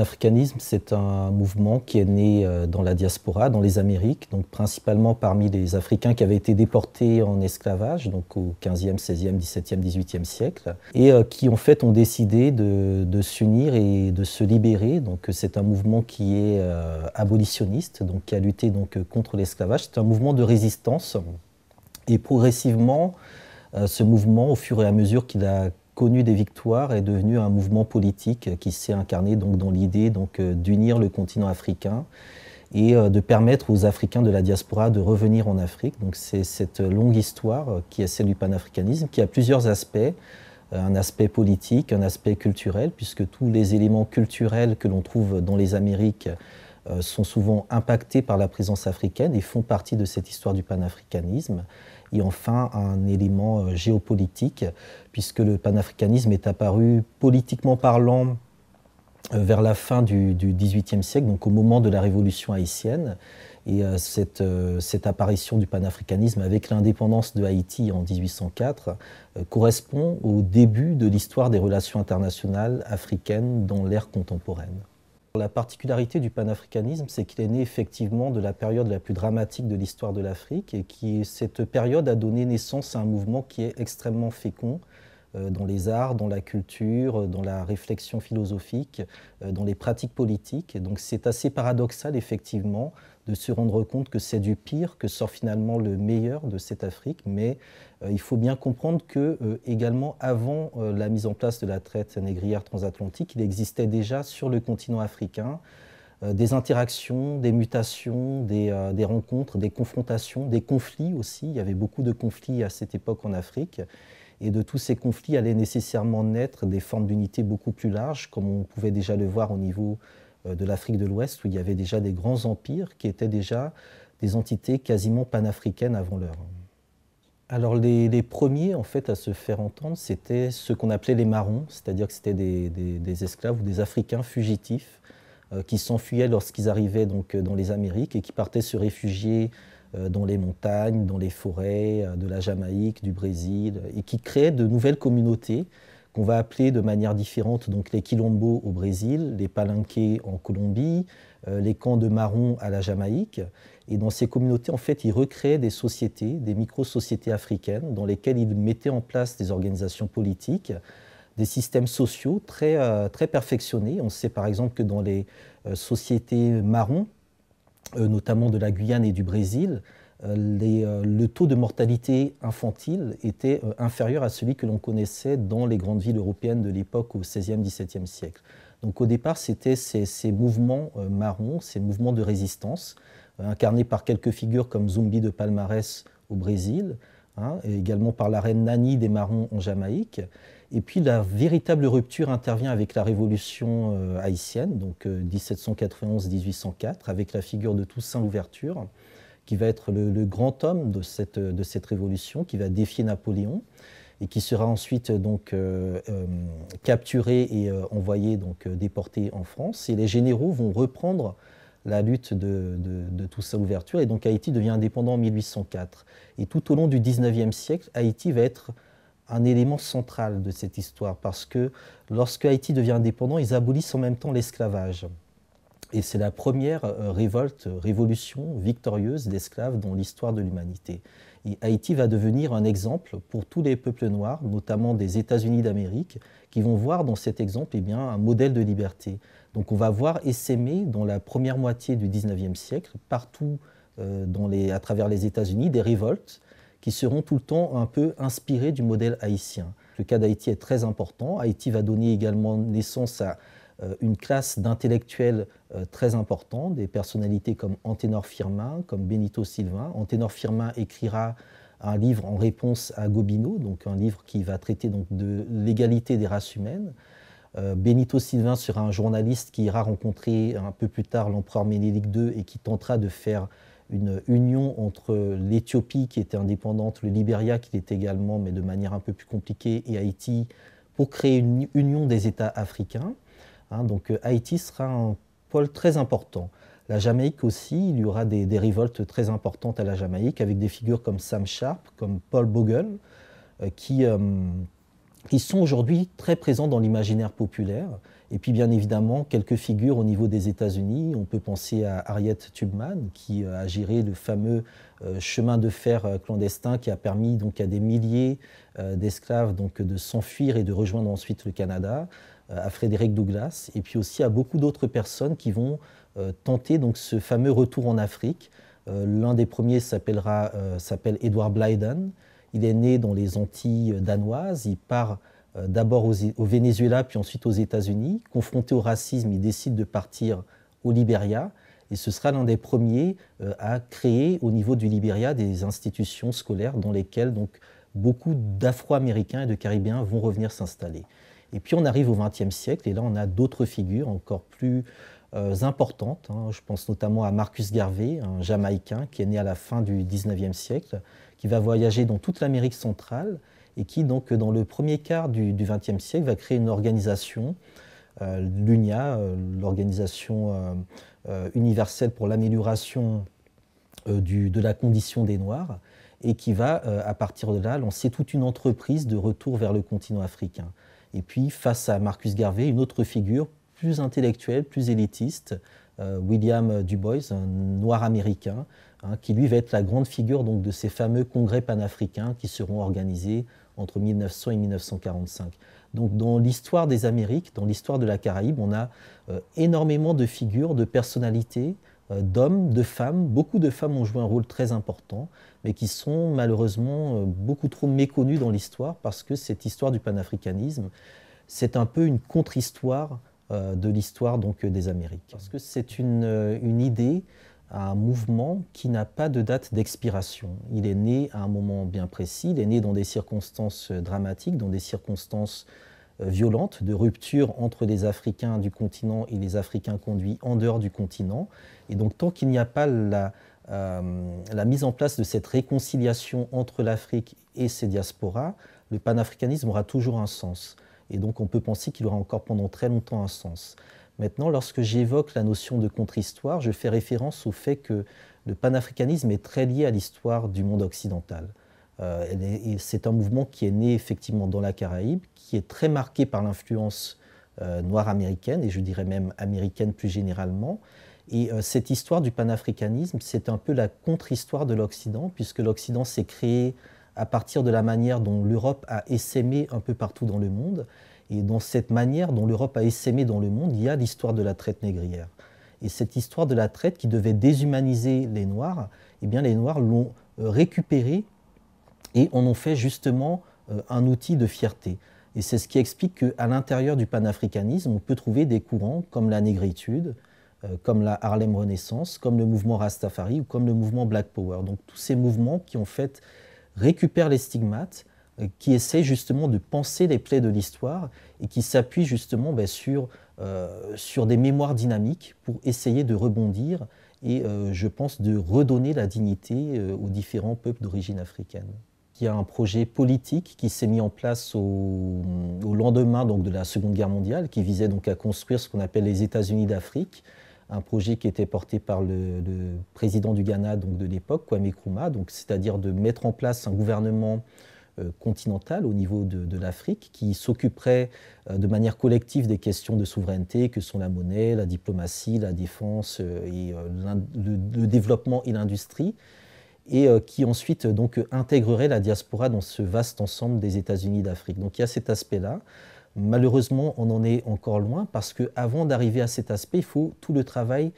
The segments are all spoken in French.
L'africanisme, c'est un mouvement qui est né dans la diaspora, dans les Amériques, donc principalement parmi les Africains qui avaient été déportés en esclavage, donc au 15e, 16e, 17e, 18e siècle, et qui en fait ont décidé de s'unir et de se libérer. Donc c'est un mouvement qui est abolitionniste, donc qui a lutté donc, contre l'esclavage. C'est un mouvement de résistance, et progressivement, ce mouvement, au fur et à mesure qu'il a connu des victoires, est devenu un mouvement politique qui s'est incarné donc dans l'idée d'unir le continent africain et de permettre aux Africains de la diaspora de revenir en Afrique. Donc c'est cette longue histoire qui est celle du panafricanisme, qui a plusieurs aspects. Un aspect politique, un aspect culturel, puisque tous les éléments culturels que l'on trouve dans les Amériques sont souvent impactés par la présence africaine et font partie de cette histoire du panafricanisme. Et enfin, un élément géopolitique, puisque le panafricanisme est apparu politiquement parlant vers la fin du XVIIIe siècle, donc au moment de la Révolution haïtienne. Et cette apparition du panafricanisme avec l'indépendance de Haïti en 1804 correspond au début de l'histoire des relations internationales africaines dans l'ère contemporaine. La particularité du panafricanisme, c'est qu'il est né effectivement de la période la plus dramatique de l'histoire de l'Afrique et cette période a donné naissance à un mouvement qui est extrêmement fécond dans les arts, dans la culture, dans la réflexion philosophique, dans les pratiques politiques. Et donc c'est assez paradoxal effectivement de se rendre compte que c'est du pire que sort finalement le meilleur de cette Afrique, mais il faut bien comprendre que également avant la mise en place de la traite négrière transatlantique, il existait déjà sur le continent africain des interactions, des mutations, des rencontres, des confrontations, des conflits aussi. Il y avait beaucoup de conflits à cette époque en Afrique. Et de tous ces conflits allaient nécessairement naître des formes d'unité beaucoup plus larges, comme on pouvait déjà le voir au niveau de l'Afrique de l'Ouest, où il y avait déjà des grands empires qui étaient déjà des entités quasiment panafricaines avant l'heure. Alors les premiers en fait à se faire entendre, c'était ce qu'on appelait les marrons, c'est-à-dire que c'était des esclaves ou des Africains fugitifs qui s'enfuyaient lorsqu'ils arrivaient donc, dans les Amériques et qui partaient se réfugier dans les montagnes, dans les forêts de la Jamaïque, du Brésil, et qui créaient de nouvelles communautés qu'on va appeler de manière différente donc les quilombos au Brésil, les palenqués en Colombie, les camps de marrons à la Jamaïque. Et dans ces communautés, en fait, ils recréaient des sociétés, des micro-sociétés africaines dans lesquelles ils mettaient en place des organisations politiques, des systèmes sociaux très perfectionnés. On sait par exemple que dans les sociétés marrons, notamment de la Guyane et du Brésil, le taux de mortalité infantile était inférieur à celui que l'on connaissait dans les grandes villes européennes de l'époque au XVIe, XVIIe siècle. Donc au départ, c'était ces mouvements marrons, ces mouvements de résistance, incarnés par quelques figures comme Zumbi de Palmares au Brésil, et également par la reine Nani des Marrons en Jamaïque. Et puis la véritable rupture intervient avec la révolution haïtienne, donc 1791-1804, avec la figure de Toussaint Louverture, qui va être le grand homme de cette révolution, qui va défier Napoléon, et qui sera ensuite donc, capturé et envoyé, donc, déporté en France. Et les généraux vont reprendre la lutte de Toussaint Louverture, et donc Haïti devient indépendant en 1804. Et tout au long du XIXe siècle, Haïti va être un élément central de cette histoire, parce que lorsque Haïti devient indépendant, ils abolissent en même temps l'esclavage. Et c'est la première révolution victorieuse d'esclaves dans l'histoire de l'humanité. Et Haïti va devenir un exemple pour tous les peuples noirs, notamment des États-Unis d'Amérique, qui vont voir dans cet exemple un modèle de liberté. Donc on va voir essaimer dans la première moitié du XIXe siècle, partout à travers les États-Unis, des révoltes qui seront tout le temps un peu inspirées du modèle haïtien. Le cas d'Haïti est très important. Haïti va donner également naissance à une classe d'intellectuels très importants, des personnalités comme Anténor Firmin, comme Benito Sylvain. Anténor Firmin écrira un livre en réponse à Gobineau, donc un livre qui va traiter donc, de l'égalité des races humaines. Benito Sylvain sera un journaliste qui ira rencontrer un peu plus tard l'empereur Ménélique II et qui tentera de faire une union entre l'Éthiopie qui était indépendante, le Libéria qui l'était également, mais de manière un peu plus compliquée, et Haïti, pour créer une union des États africains. Donc Haïti sera un pôle très important. La Jamaïque aussi, il y aura des révoltes très importantes à la Jamaïque, avec des figures comme Sam Sharp, comme Paul Bogle, qui qui sont aujourd'hui très présents dans l'imaginaire populaire. Et puis bien évidemment, quelques figures au niveau des États-Unis. On peut penser à Harriet Tubman, qui a géré le fameux chemin de fer clandestin qui a permis donc, à des milliers d'esclaves donc, de s'enfuir et de rejoindre ensuite le Canada, à Frédéric Douglass, et puis aussi à beaucoup d'autres personnes qui vont tenter donc, ce fameux retour en Afrique. L'un des premiers s'appelle Edward Blyden. Il est né dans les Antilles danoises. Il part d'abord au Venezuela, puis ensuite aux États-Unis. Confronté au racisme, il décide de partir au Libéria. Et ce sera l'un des premiers à créer au niveau du Libéria des institutions scolaires dans lesquelles donc, beaucoup d'Afro-Américains et de Caribéens vont revenir s'installer. Et puis on arrive au XXe siècle, et là on a d'autres figures encore plus importantes. Je pense notamment à Marcus Garvey, un Jamaïcain qui est né à la fin du XIXe siècle, qui va voyager dans toute l'Amérique centrale et qui, donc, dans le premier quart du XXe siècle, va créer une organisation, l'UNIA, l'Organisation universelle pour l'amélioration de la condition des Noirs, et qui va, à partir de là, lancer toute une entreprise de retour vers le continent africain. Et puis, face à Marcus Garvey, une autre figure plus intellectuelle, plus élitiste, William Du Bois, un noir américain, qui lui va être la grande figure donc, de ces fameux congrès panafricains qui seront organisés entre 1900 et 1945. Donc dans l'histoire des Amériques, dans l'histoire de la Caraïbe, on a énormément de figures, de personnalités, d'hommes, de femmes. Beaucoup de femmes ont joué un rôle très important, mais qui sont malheureusement beaucoup trop méconnues dans l'histoire, parce que cette histoire du panafricanisme, c'est un peu une contre-histoire de l'histoire donc, des Amériques. Parce que c'est une idée, un mouvement qui n'a pas de date d'expiration. Il est né à un moment bien précis, il est né dans des circonstances dramatiques, dans des circonstances violentes, de rupture entre les Africains du continent et les Africains conduits en dehors du continent. Et donc tant qu'il n'y a pas la mise en place de cette réconciliation entre l'Afrique et ses diasporas, le panafricanisme aura toujours un sens. Et donc on peut penser qu'il aura encore pendant très longtemps un sens. Maintenant, lorsque j'évoque la notion de contre-histoire, je fais référence au fait que le panafricanisme est très lié à l'histoire du monde occidental. C'est un mouvement qui est né effectivement dans la Caraïbe, qui est très marqué par l'influence noire américaine, et je dirais même américaine plus généralement. Et cette histoire du panafricanisme, c'est un peu la contre-histoire de l'Occident, puisque l'Occident s'est créé à partir de la manière dont l'Europe a essaimé un peu partout dans le monde. Et dans cette manière dont l'Europe a essaimé dans le monde, il y a l'histoire de la traite négrière. Et cette histoire de la traite qui devait déshumaniser les Noirs, eh bien les Noirs l'ont récupérée et en ont fait justement un outil de fierté. Et c'est ce qui explique qu'à l'intérieur du panafricanisme, on peut trouver des courants comme la négritude, comme la Harlem Renaissance, comme le mouvement Rastafari ou comme le mouvement Black Power. Donc tous ces mouvements qui en fait récupèrent les stigmates, qui essaie justement de penser les plaies de l'histoire et qui s'appuie justement sur des mémoires dynamiques pour essayer de rebondir et, je pense, de redonner la dignité aux différents peuples d'origine africaine. Il y a un projet politique qui s'est mis en place au lendemain donc, de la Seconde Guerre mondiale, qui visait donc à construire ce qu'on appelle les États-Unis d'Afrique, un projet qui était porté par le président du Ghana donc, de l'époque, Kwame Nkrumah, c'est-à-dire de mettre en place un gouvernement continentale au niveau de l'Afrique qui s'occuperait de manière collective des questions de souveraineté que sont la monnaie, la diplomatie, la défense et le développement et l'industrie, et qui ensuite donc intégrerait la diaspora dans ce vaste ensemble des États-Unis d'Afrique. Donc il y a cet aspect-là. Malheureusement, on en est encore loin parce qu'avant d'arriver à cet aspect, il faut tout le travail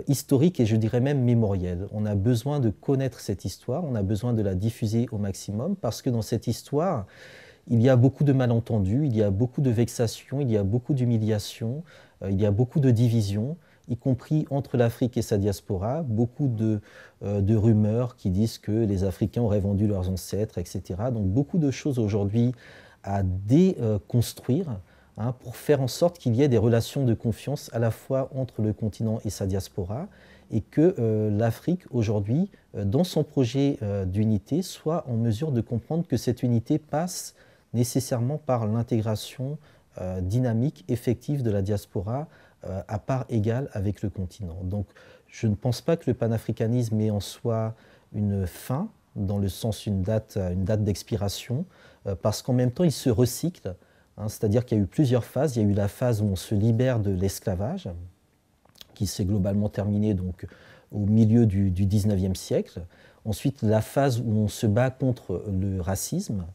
historique et je dirais même mémoriel. On a besoin de connaître cette histoire, on a besoin de la diffuser au maximum parce que dans cette histoire, il y a beaucoup de malentendus, il y a beaucoup de vexations, il y a beaucoup d'humiliations, il y a beaucoup de divisions, y compris entre l'Afrique et sa diaspora, beaucoup de rumeurs qui disent que les Africains auraient vendu leurs ancêtres, etc. Donc beaucoup de choses aujourd'hui à déconstruire, pour faire en sorte qu'il y ait des relations de confiance à la fois entre le continent et sa diaspora et que l'Afrique aujourd'hui, dans son projet d'unité, soit en mesure de comprendre que cette unité passe nécessairement par l'intégration dynamique, effective de la diaspora à part égale avec le continent. Donc je ne pense pas que le panafricanisme ait en soi une fin. dans le sens une date d'expiration, parce qu'en même temps, il se recycle, hein, c'est-à-dire qu'il y a eu plusieurs phases. Il y a eu la phase où on se libère de l'esclavage, qui s'est globalement terminée donc, au milieu du 19e siècle. Ensuite, la phase où on se bat contre le racisme,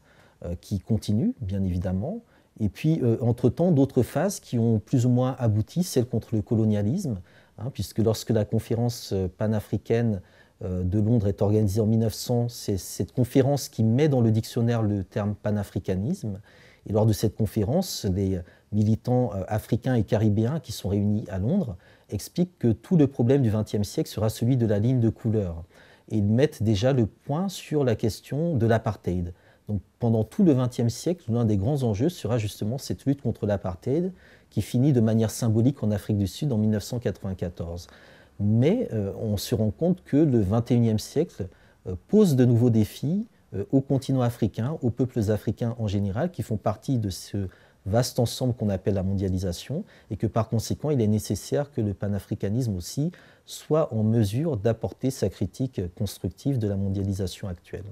qui continue, bien évidemment. Et puis, entre-temps, d'autres phases qui ont plus ou moins abouti, celle contre le colonialisme, hein, puisque lorsque la conférence panafricaine de Londres est organisée en 1900, c'est cette conférence qui met dans le dictionnaire le terme panafricanisme. Et lors de cette conférence, les militants africains et caribéens qui sont réunis à Londres expliquent que tout le problème du XXe siècle sera celui de la ligne de couleur. Et ils mettent déjà le point sur la question de l'apartheid. Donc, pendant tout le XXe siècle, l'un des grands enjeux sera justement cette lutte contre l'apartheid qui finit de manière symbolique en Afrique du Sud en 1994. Mais on se rend compte que le XXIe siècle pose de nouveaux défis au continent africain, aux peuples africains en général, qui font partie de ce vaste ensemble qu'on appelle la mondialisation, et que par conséquent, il est nécessaire que le panafricanisme aussi soit en mesure d'apporter sa critique constructive de la mondialisation actuelle.